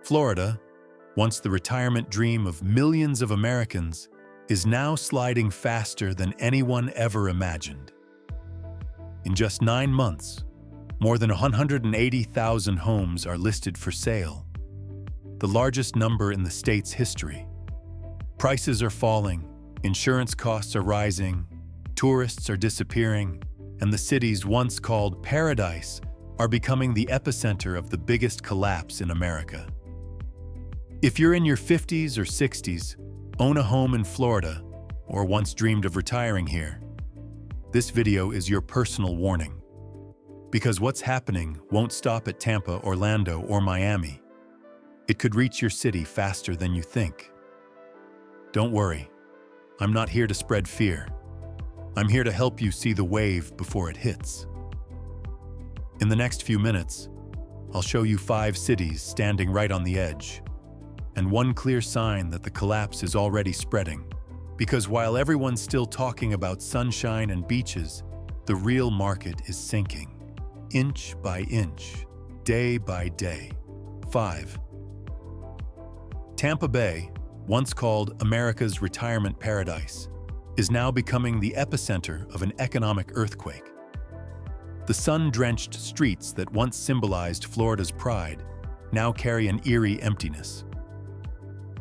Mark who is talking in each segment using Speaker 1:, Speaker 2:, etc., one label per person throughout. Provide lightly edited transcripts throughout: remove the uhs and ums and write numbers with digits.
Speaker 1: Florida, once the retirement dream of millions of Americans, is now sliding faster than anyone ever imagined. In just 9 months, more than 180,000 homes are listed for sale, the largest number in the state's history. Prices are falling, insurance costs are rising, tourists are disappearing, and the cities once called paradise are becoming the epicenter of the biggest collapse in America. If you're in your 50s or 60s, own a home in Florida, or once dreamed of retiring here, this video is your personal warning. Because what's happening won't stop at Tampa, Orlando, or Miami. It could reach your city faster than you think. Don't worry, I'm not here to spread fear. I'm here to help you see the wave before it hits. In the next few minutes, I'll show you 5 cities standing right on the edge, and one clear sign that the collapse is already spreading. Because while everyone's still talking about sunshine and beaches, the real market is sinking, inch by inch, day by day. 5. Tampa Bay, once called America's retirement paradise, is now becoming the epicenter of an economic earthquake. The sun-drenched streets that once symbolized Florida's pride now carry an eerie emptiness.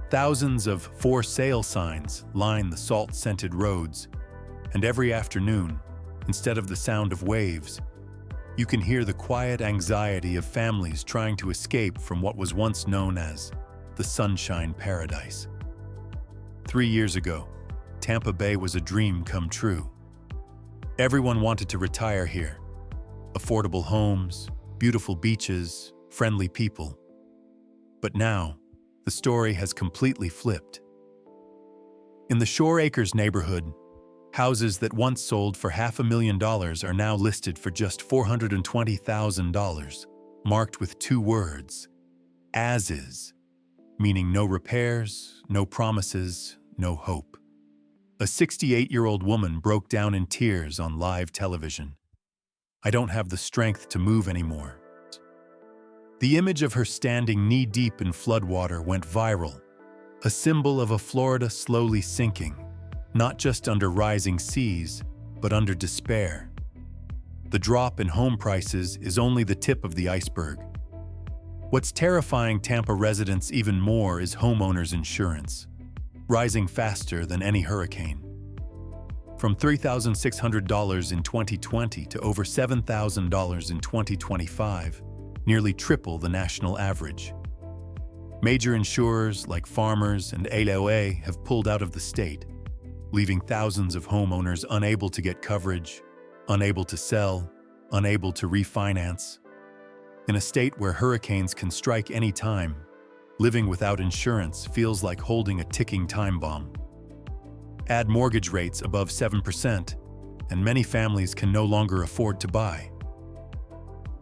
Speaker 1: Thousands of for sale signs line the salt-scented roads, and every afternoon, instead of the sound of waves, you can hear the quiet anxiety of families trying to escape from what was once known as the Sunshine Paradise. 3 years ago, Tampa Bay was a dream come true. Everyone wanted to retire here. Affordable homes, beautiful beaches, friendly people. But now, the story has completely flipped. In the Shore Acres neighborhood, houses that once sold for $500,000 are now listed for just $420,000, marked with 2 words, as is, meaning no repairs, no promises, no hope. A 68-year-old woman broke down in tears on live television. "I don't have the strength to move anymore." The image of her standing knee-deep in floodwater went viral, a symbol of a Florida slowly sinking, not just under rising seas, but under despair. The drop in home prices is only the tip of the iceberg. What's terrifying Tampa residents even more is homeowners insurance, rising faster than any hurricane. From $3,600 in 2020 to over $7,000 in 2025, nearly triple the national average. Major insurers like Farmers and AOA have pulled out of the state, leaving thousands of homeowners unable to get coverage, unable to sell, unable to refinance. In a state where hurricanes can strike any time, living without insurance feels like holding a ticking time bomb. Add mortgage rates above 7%, and many families can no longer afford to buy.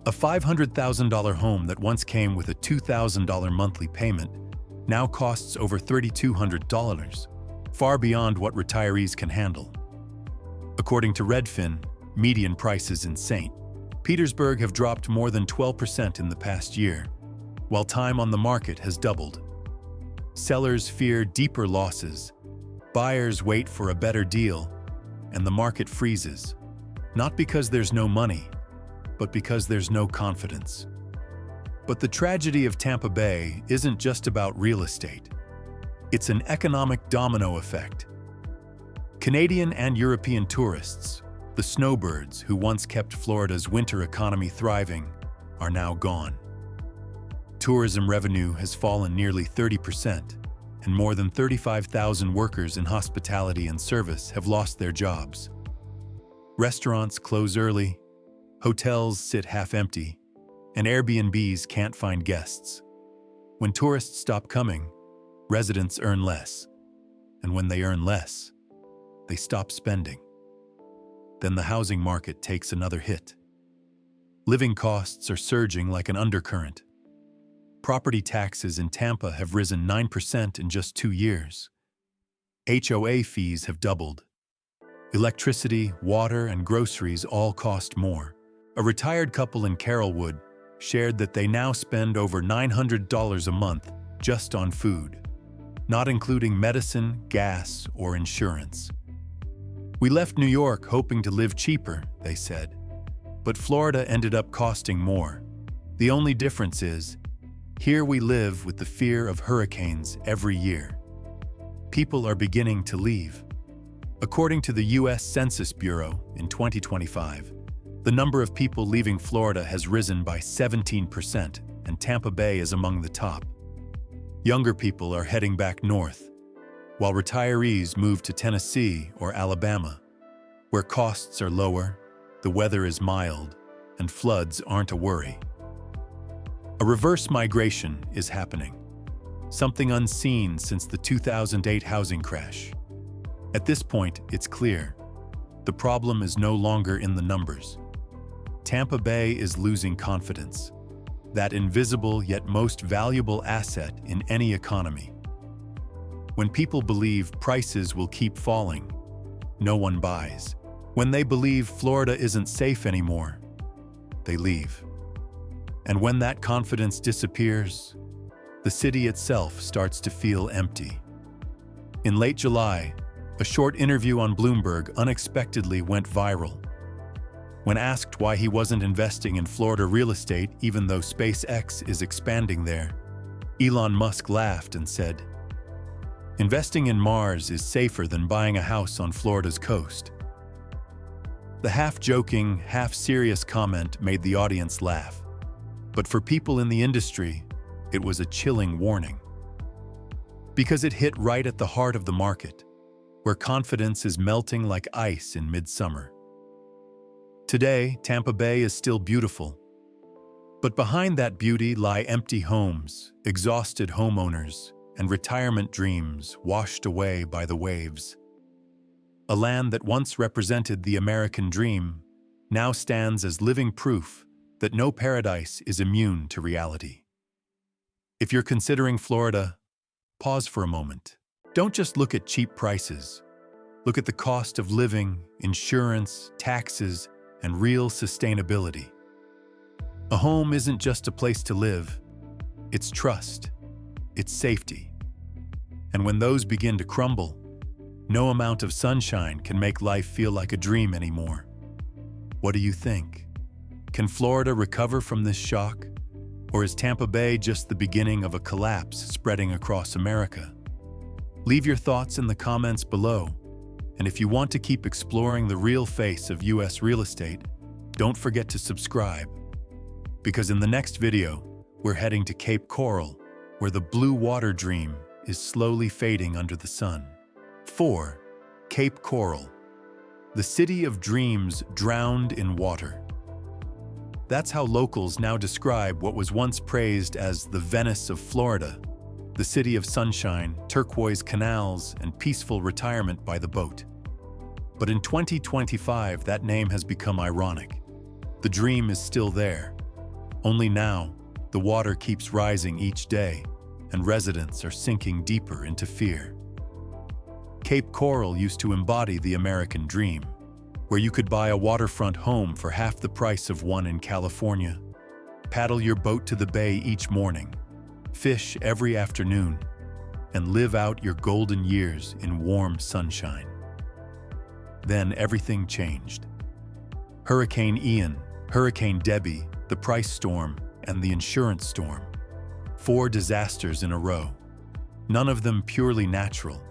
Speaker 1: A $500,000 home that once came with a $2,000 monthly payment now costs over $3,200, far beyond what retirees can handle. According to Redefine, median prices in St. Petersburg have dropped more than 12% in the past year, while time on the market has doubled. Sellers fear deeper losses, buyers wait for a better deal, and the market freezes, not because there's no money, but because there's no confidence. But the tragedy of Tampa Bay isn't just about real estate. It's an economic domino effect. Canadian and European tourists, the snowbirds who once kept Florida's winter economy thriving, are now gone. Tourism revenue has fallen nearly 30%, and more than 35,000 workers in hospitality and service have lost their jobs. Restaurants close early, hotels sit half-empty, and Airbnbs can't find guests. When tourists stop coming, residents earn less. And when they earn less, they stop spending. Then the housing market takes another hit. Living costs are surging like an undercurrent. Property taxes in Tampa have risen 9% in just 2 years. HOA fees have doubled. Electricity, water, and groceries all cost more. A retired couple in Carrollwood, shared that they now spend over $900 a month just on food, not including medicine, gas, or insurance. "We left New York hoping to live cheaper," they said, "but Florida ended up costing more. The only difference is, here we live with the fear of hurricanes every year. People are beginning to leave." According to the U.S. Census Bureau, in 2025, the number of people leaving Florida has risen by 17%, and Tampa Bay is among the top. Younger people are heading back north, while retirees move to Tennessee or Alabama, where costs are lower, the weather is mild, and floods aren't a worry. A reverse migration is happening, something unseen since the 2008 housing crash. At this point, it's clear. The problem is no longer in the numbers. Tampa Bay is losing confidence, that invisible yet most valuable asset in any economy. When people believe prices will keep falling, no one buys. When they believe Florida isn't safe anymore, they leave. And when that confidence disappears, the city itself starts to feel empty. In late July, a short interview on Bloomberg unexpectedly went viral. When asked why he wasn't investing in Florida real estate even though SpaceX is expanding there, Elon Musk laughed and said, "Investing in Mars is safer than buying a house on Florida's coast." The half-joking, half-serious comment made the audience laugh, but for people in the industry, it was a chilling warning. Because it hit right at the heart of the market, where confidence is melting like ice in midsummer. Today, Tampa Bay is still beautiful, but behind that beauty lie empty homes, exhausted homeowners, and retirement dreams washed away by the waves. A land that once represented the American dream now stands as living proof that no paradise is immune to reality. If you're considering Florida, pause for a moment. Don't just look at cheap prices. Look at the cost of living, insurance, taxes, and real sustainability. A home isn't just a place to live, it's trust, it's safety. And when those begin to crumble, no amount of sunshine can make life feel like a dream anymore. What do you think? Can Florida recover from this shock? Or is Tampa Bay just the beginning of a collapse spreading across America? Leave your thoughts in the comments below. And if you want to keep exploring the real face of U.S. real estate, don't forget to subscribe. Because in the next video, we're heading to Cape Coral, where the blue water dream is slowly fading under the sun. 4. Cape Coral, the city of dreams drowned in water. That's how locals now describe what was once praised as the Venice of Florida, the city of sunshine, turquoise canals, and peaceful retirement by the boat. But in 2025, that name has become ironic. The dream is still there. Only now, the water keeps rising each day, and residents are sinking deeper into fear. Cape Coral used to embody the American dream, where you could buy a waterfront home for half the price of one in California, paddle your boat to the bay each morning, fish every afternoon, and live out your golden years in warm sunshine. Then everything changed. Hurricane Ian, Hurricane Debbie, the price storm, and the insurance storm. 4 disasters in a row. None of them purely natural,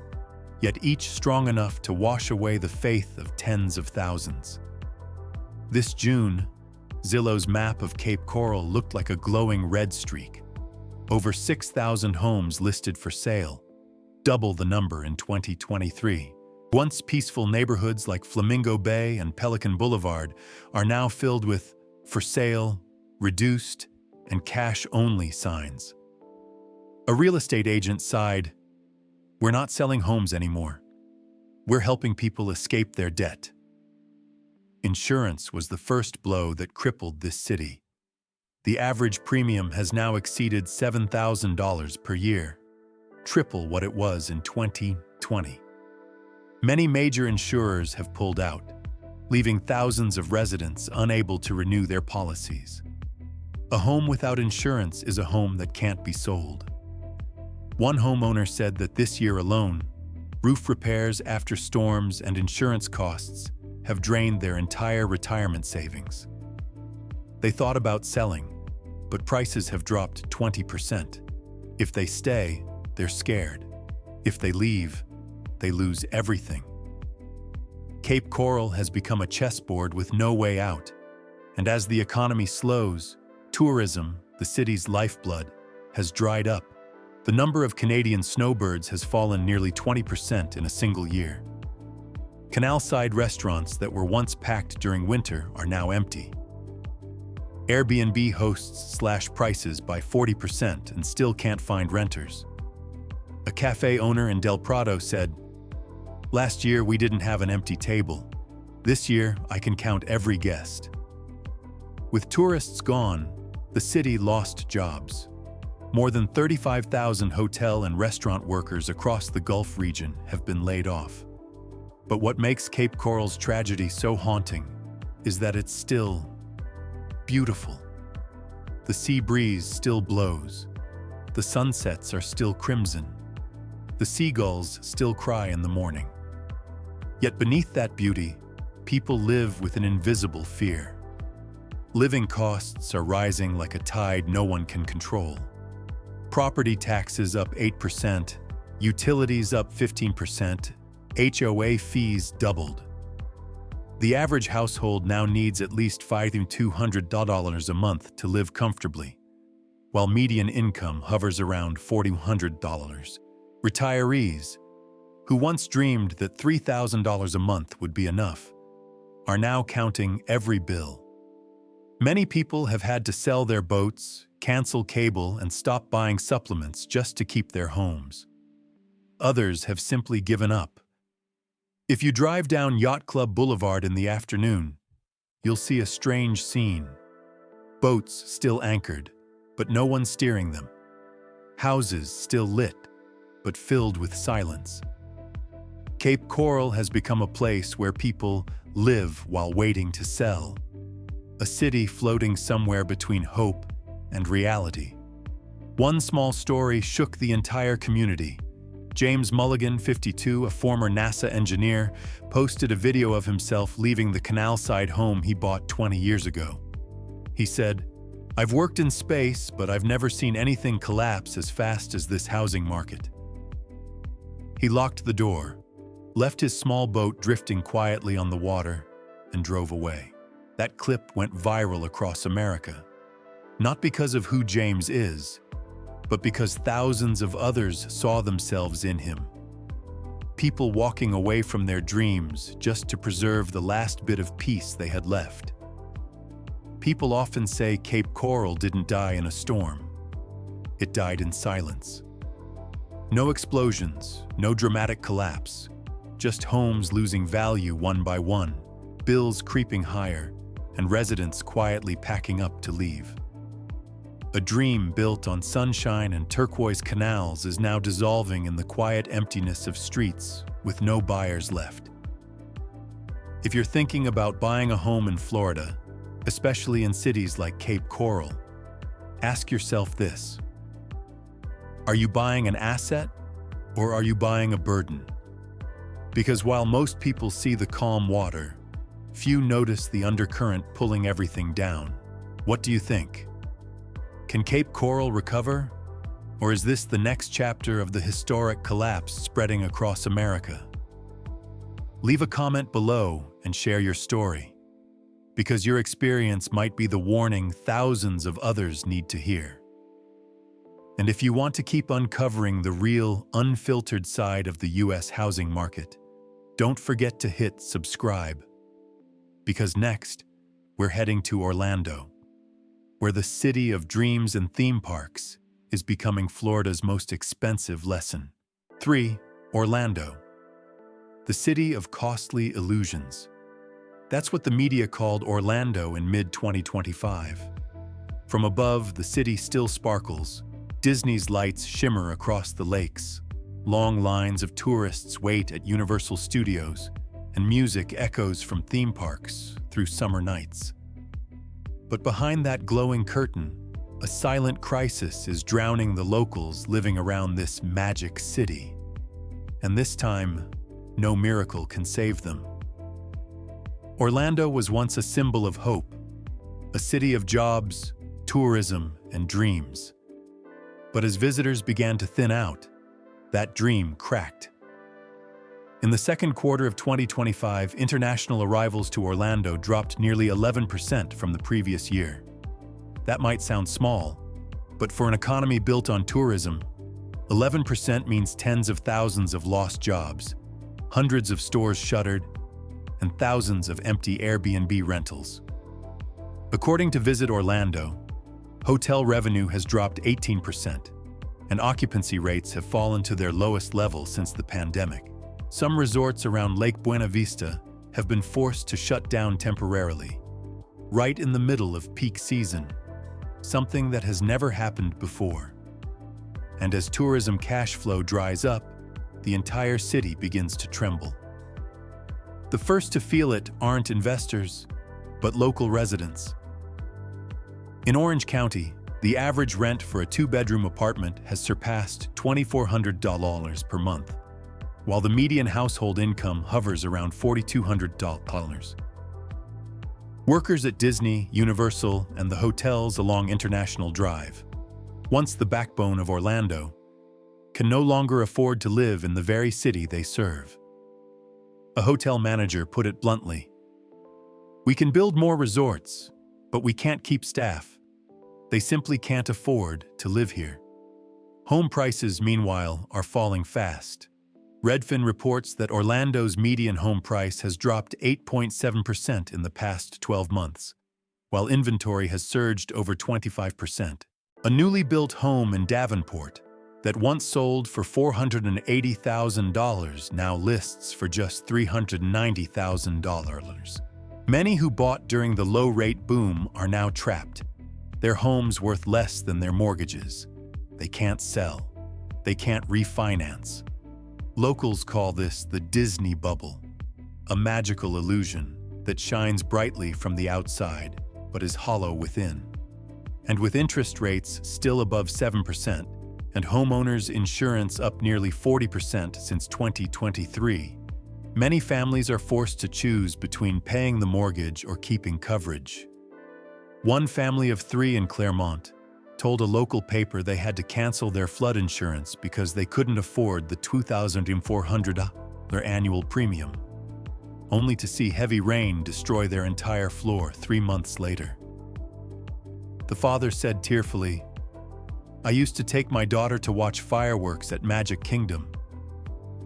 Speaker 1: yet each strong enough to wash away the faith of tens of thousands. This June, Zillow's map of Cape Coral looked like a glowing red streak. Over 6,000 homes listed for sale, double the number in 2023. Once peaceful neighborhoods like Flamingo Bay and Pelican Boulevard are now filled with "for sale," "reduced," and "cash-only" signs. A real estate agent sighed, "We're not selling homes anymore. We're helping people escape their debt." Insurance was the first blow that crippled this city. The average premium has now exceeded $7,000 per year, triple what it was in 2020. Many major insurers have pulled out, leaving thousands of residents unable to renew their policies. A home without insurance is a home that can't be sold. One homeowner said that this year alone, roof repairs after storms and insurance costs have drained their entire retirement savings. They thought about selling, but prices have dropped 20%. If they stay, they're scared. If they leave, they lose everything. Cape Coral has become a chessboard with no way out, and as the economy slows, tourism, the city's lifeblood, has dried up. The number of Canadian snowbirds has fallen nearly 20% in a single year. Canal-side restaurants that were once packed during winter are now empty. Airbnb hosts slashed prices by 40% and still can't find renters. A cafe owner in Del Prado said, "Last year we didn't have an empty table. This year I can count every guest." With tourists gone, the city lost jobs. More than 35,000 hotel and restaurant workers across the Gulf region have been laid off. But what makes Cape Coral's tragedy so haunting is that it's still beautiful. The sea breeze still blows. The sunsets are still crimson. The seagulls still cry in the morning. Yet beneath that beauty, people live with an invisible fear. Living costs are rising like a tide no one can control. Property taxes up 8%, utilities up 15%, HOA fees doubled. The average household now needs at least $5,200 a month to live comfortably, while median income hovers around $4,100. Retirees, who once dreamed that $3,000 a month would be enough, are now counting every bill. Many people have had to sell their boats, cancel cable, and stop buying supplements just to keep their homes. Others have simply given up. If you drive down Yacht Club Boulevard in the afternoon, you'll see a strange scene. Boats still anchored, but no one steering them. Houses still lit, but filled with silence. Cape Coral has become a place where people live while waiting to sell. A city floating somewhere between hope and reality. One small story shook the entire community. James Mulligan, 52, a former NASA engineer, posted a video of himself leaving the canal-side home he bought 20 years ago. He said, "I've worked in space, but I've never seen anything collapse as fast as this housing market." He locked the door, left his small boat drifting quietly on the water, and drove away. That clip went viral across America, not because of who James is, but because thousands of others saw themselves in him. People walking away from their dreams just to preserve the last bit of peace they had left. People often say Cape Coral didn't die in a storm. It died in silence. No explosions, no dramatic collapse, just homes losing value one by one, bills creeping higher, and residents quietly packing up to leave. A dream built on sunshine and turquoise canals is now dissolving in the quiet emptiness of streets with no buyers left. If you're thinking about buying a home in Florida, especially in cities like Cape Coral, ask yourself this: are you buying an asset or are you buying a burden? Because while most people see the calm water, few notice the undercurrent pulling everything down. What do you think? Can Cape Coral recover? Or is this the next chapter of the historic collapse spreading across America? Leave a comment below and share your story, because your experience might be the warning thousands of others need to hear. And if you want to keep uncovering the real, unfiltered side of the US housing market, don't forget to hit subscribe. Because next, we're heading to Orlando, where the city of dreams and theme parks is becoming Florida's most expensive lesson. 3. Orlando, the city of costly illusions. That's what the media called Orlando in mid-2025. From above, the city still sparkles. Disney's lights shimmer across the lakes. Long lines of tourists wait at Universal Studios, and music echoes from theme parks through summer nights. But behind that glowing curtain, a silent crisis is drowning the locals living around this magic city. And this time, no miracle can save them. Orlando was once a symbol of hope, a city of jobs, tourism, and dreams. But as visitors began to thin out, that dream cracked. In the second quarter of 2025, international arrivals to Orlando dropped nearly 11% from the previous year. That might sound small, but for an economy built on tourism, 11% means tens of thousands of lost jobs, hundreds of stores shuttered, and thousands of empty Airbnb rentals. According to Visit Orlando, hotel revenue has dropped 18%, and occupancy rates have fallen to their lowest level since the pandemic. Some resorts around Lake Buena Vista have been forced to shut down temporarily, right in the middle of peak season, something that has never happened before. And as tourism cash flow dries up, the entire city begins to tremble. The first to feel it aren't investors, but local residents. In Orange County, the average rent for a two-bedroom apartment has surpassed $2,400 per month, while the median household income hovers around $4,200. Workers at Disney, Universal, and the hotels along International Drive, once the backbone of Orlando, can no longer afford to live in the very city they serve. A hotel manager put it bluntly, "We can build more resorts, but we can't keep staff. They simply can't afford to live here." Home prices, meanwhile, are falling fast. Redfin reports that Orlando's median home price has dropped 8.7% in the past 12 months, while inventory has surged over 25%. A newly built home in Davenport that once sold for $480,000 now lists for just $390,000. Many who bought during the low-rate boom are now trapped. Their homes worth less than their mortgages. They can't sell. They can't refinance. Locals call this the Disney bubble, a magical illusion that shines brightly from the outside but is hollow within. And with interest rates still above 7%, and homeowners' insurance up nearly 40% since 2023, many families are forced to choose between paying the mortgage or keeping coverage. One family of 3 in Claremont told a local paper they had to cancel their flood insurance because they couldn't afford the $2,400 annual premium, only to see heavy rain destroy their entire floor 3 months later. The father said tearfully, "I used to take my daughter to watch fireworks at Magic Kingdom.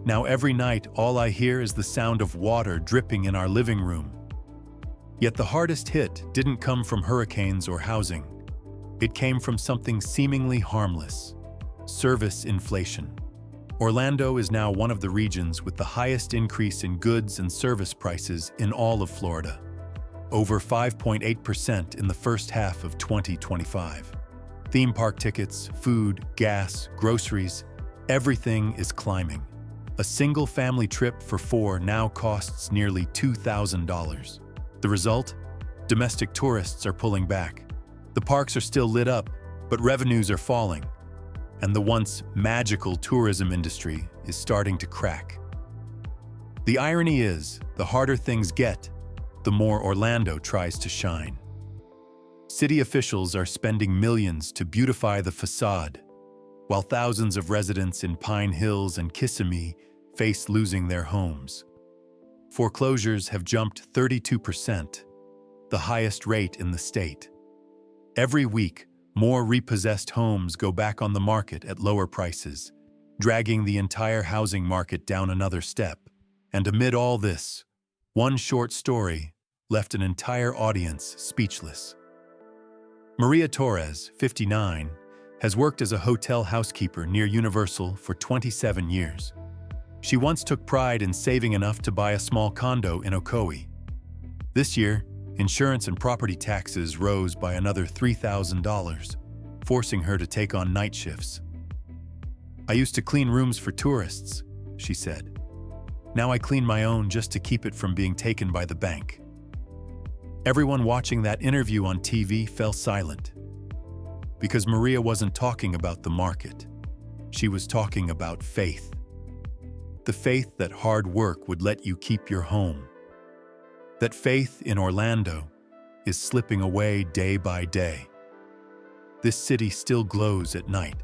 Speaker 1: Now every night all I hear is the sound of water dripping in our living room." Yet the hardest hit didn't come from hurricanes or housing. It came from something seemingly harmless: service inflation. Orlando is now one of the regions with the highest increase in goods and service prices in all of Florida, over 5.8% in the first half of 2025. Theme park tickets, food, gas, groceries, everything is climbing. A single family trip for 4 now costs nearly $2,000. The result? Domestic tourists are pulling back. The parks are still lit up, but revenues are falling. And the once magical tourism industry is starting to crack. The irony is, the harder things get, the more Orlando tries to shine. City officials are spending millions to beautify the facade, while thousands of residents in Pine Hills and Kissimmee face losing their homes. Foreclosures have jumped 32%, the highest rate in the state. Every week, more repossessed homes go back on the market at lower prices, dragging the entire housing market down another step. And amid all this, one short story left an entire audience speechless. Maria Torres, 59, has worked as a hotel housekeeper near Universal for 27 years. She once took pride in saving enough to buy a small condo in Ocoee. This year, insurance and property taxes rose by another $3,000, forcing her to take on night shifts. "I used to clean rooms for tourists," she said. "Now I clean my own just to keep it from being taken by the bank." Everyone watching that interview on TV fell silent. Because Maria wasn't talking about the market. She was talking about faith. The faith that hard work would let you keep your home. That faith in Orlando is slipping away day by day. This city still glows at night,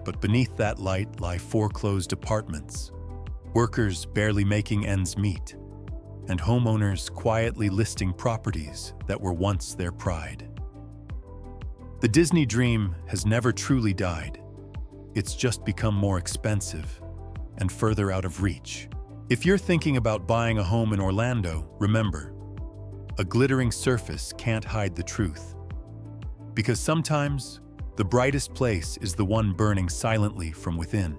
Speaker 1: but beneath that light lie foreclosed apartments, workers barely making ends meet, and homeowners quietly listing properties that were once their pride. The Disney dream has never truly died. It's just become more expensive and further out of reach. If you're thinking about buying a home in Orlando, remember, a glittering surface can't hide the truth. Because sometimes, the brightest place is the one burning silently from within.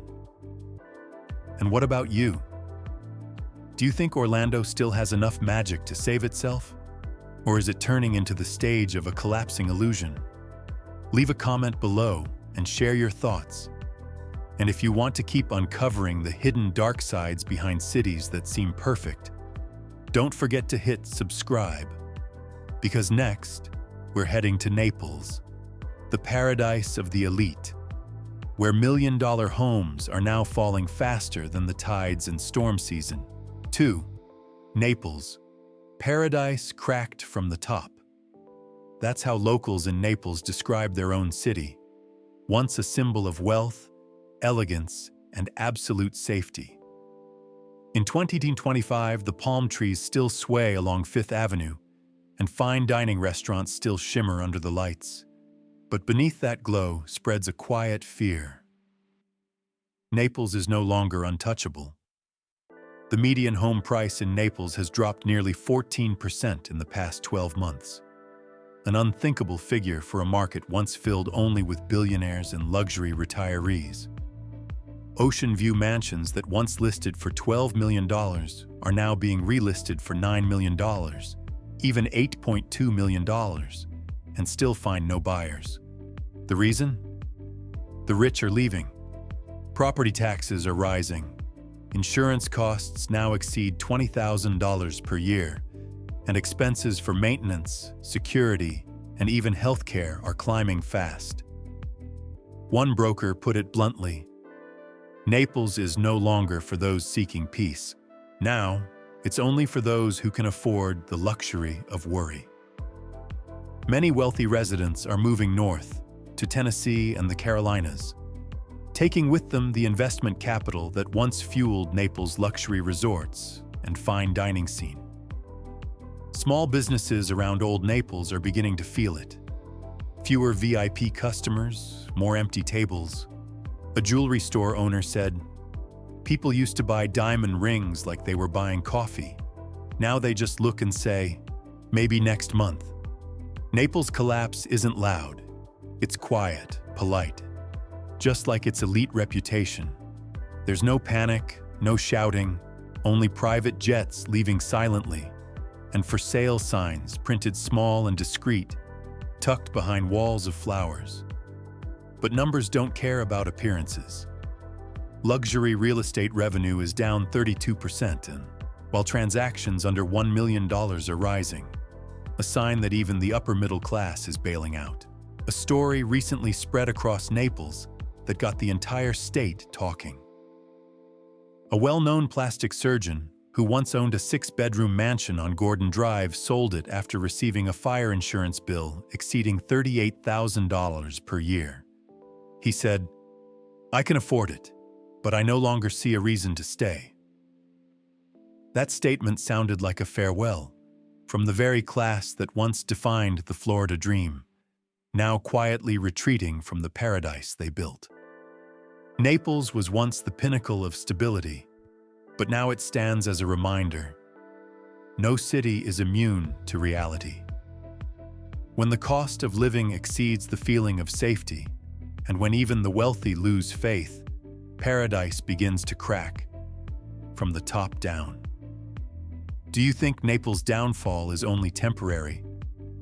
Speaker 1: And what about you? Do you think Orlando still has enough magic to save itself? Or is it turning into the stage of a collapsing illusion? Leave a comment below and share your thoughts. And if you want to keep uncovering the hidden dark sides behind cities that seem perfect, don't forget to hit subscribe. Because next, we're heading to Naples, the paradise of the elite, where million-dollar homes are now falling faster than the tides in storm season. 2. Naples, paradise cracked from the top. That's how locals in Naples describe their own city, once a symbol of wealth, elegance, and absolute safety. In 2025, the palm trees still sway along Fifth Avenue, and fine dining restaurants still shimmer under the lights. But beneath that glow spreads a quiet fear. Naples is no longer untouchable. The median home price in Naples has dropped nearly 14% in the past 12 months. An unthinkable figure for a market once filled only with billionaires and luxury retirees. Ocean view mansions that once listed for $12 million are now being relisted for $9 million, even $8.2 million, and still find no buyers. The reason? The rich are leaving. Property taxes are rising. Insurance costs now exceed $20,000 per year, and expenses for maintenance, security, and even healthcare are climbing fast. One broker put it bluntly, Naples is no longer for those seeking peace. Now, it's only for those who can afford the luxury of worry. Many wealthy residents are moving north, to Tennessee and the Carolinas, taking with them the investment capital that once fueled Naples' luxury resorts and fine dining scene. Small businesses around Old Naples are beginning to feel it. Fewer VIP customers, more empty tables. A jewelry store owner said, "People used to buy diamond rings like they were buying coffee. Now they just look and say, maybe next month." Naples' collapse isn't loud. It's quiet, polite. Just like its elite reputation. There's no panic, no shouting, only private jets leaving silently, and for sale signs printed small and discreet, tucked behind walls of flowers. But numbers don't care about appearances. Luxury real estate revenue is down 32%, and while transactions under $1 million are rising, a sign that even the upper middle class is bailing out. A story recently spread across Naples that got the entire state talking. A well-known plastic surgeon who once owned a 6-bedroom mansion on Gordon Drive sold it after receiving a fire insurance bill exceeding $38,000 per year. He said, "I can afford it, but I no longer see a reason to stay." That statement sounded like a farewell from the very class that once defined the Florida dream, now quietly retreating from the paradise they built. Naples was once the pinnacle of stability, but now it stands as a reminder. No city is immune to reality. When the cost of living exceeds the feeling of safety, and when even the wealthy lose faith, paradise begins to crack from the top down. Do you think Naples' downfall is only temporary,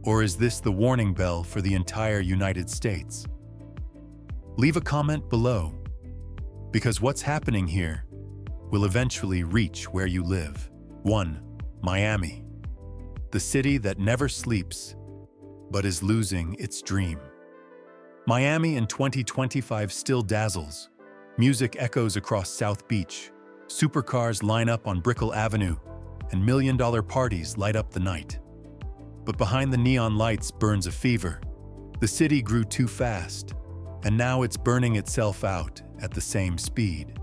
Speaker 1: or is this the warning bell for the entire United States? Leave a comment below, because what's happening here will eventually reach where you live. 1. Miami. the city that never sleeps, but is losing its dream. Miami in 2025 still dazzles. Music echoes across South Beach, supercars line up on Brickell Avenue, and million-dollar parties light up the night. But behind the neon lights burns a fever. The city grew too fast, and now it's burning itself out at the same speed.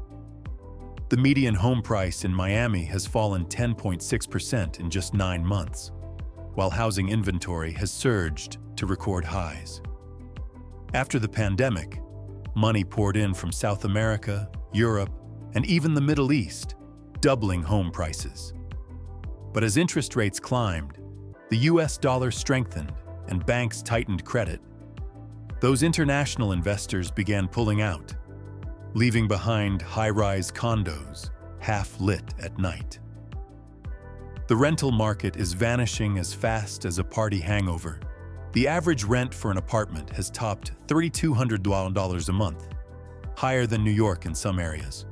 Speaker 1: The median home price in Miami has fallen 10.6% in just 9 months, while housing inventory has surged to record highs. After the pandemic, money poured in from South America, Europe, and even the Middle East, doubling home prices. But as interest rates climbed, the US dollar strengthened and banks tightened credit. Those international investors began pulling out, leaving behind high-rise condos, half-lit at night. The rental market is vanishing as fast as a party hangover. The average rent for an apartment has topped $3,200 a month, higher than New York in some areas,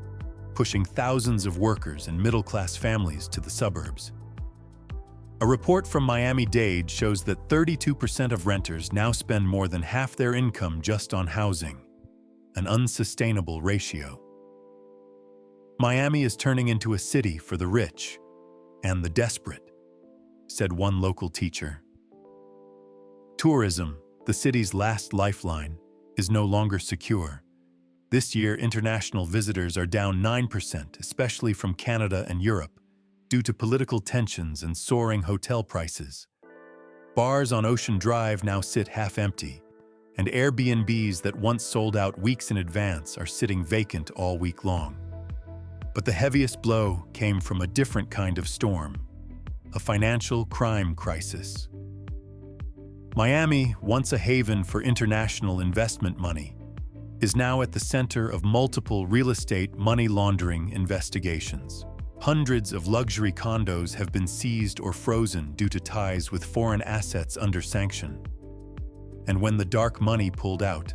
Speaker 1: pushing thousands of workers and middle-class families to the suburbs. A report from Miami-Dade shows that 32% of renters now spend more than half their income just on housing, an unsustainable ratio. Miami is turning into a city for the rich and the desperate, said one local teacher. Tourism, the city's last lifeline, is no longer secure. This year, international visitors are down 9%, especially from Canada and Europe, due to political tensions and soaring hotel prices. Bars on Ocean Drive now sit half-empty, and Airbnbs that once sold out weeks in advance are sitting vacant all week long. But the heaviest blow came from a different kind of storm, a financial crime crisis. Miami, once a haven for international investment money, is now at the center of multiple real estate money laundering investigations. Hundreds of luxury condos have been seized or frozen due to ties with foreign assets under sanction. And when the dark money pulled out,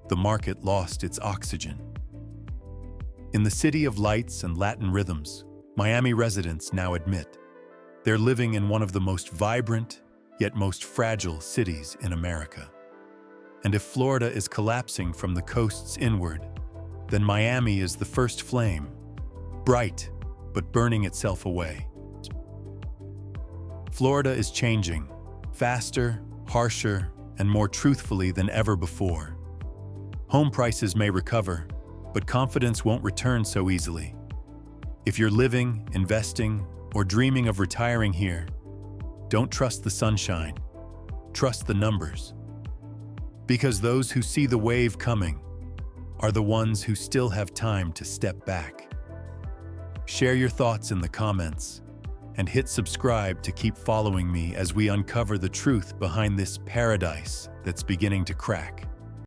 Speaker 1: the market lost its oxygen. In the city of lights and Latin rhythms, Miami residents now admit they're living in one of the most vibrant, yet most fragile cities in America. And if Florida is collapsing from the coasts inward, then Miami is the first flame, bright, but burning itself away. Florida is changing, faster, harsher, and more truthfully than ever before. Home prices may recover, but confidence won't return so easily. If you're living, investing, or dreaming of retiring here, don't trust the sunshine, trust the numbers. Because those who see the wave coming are the ones who still have time to step back. Share your thoughts in the comments and hit subscribe to keep following me as we uncover the truth behind this paradise that's beginning to crack.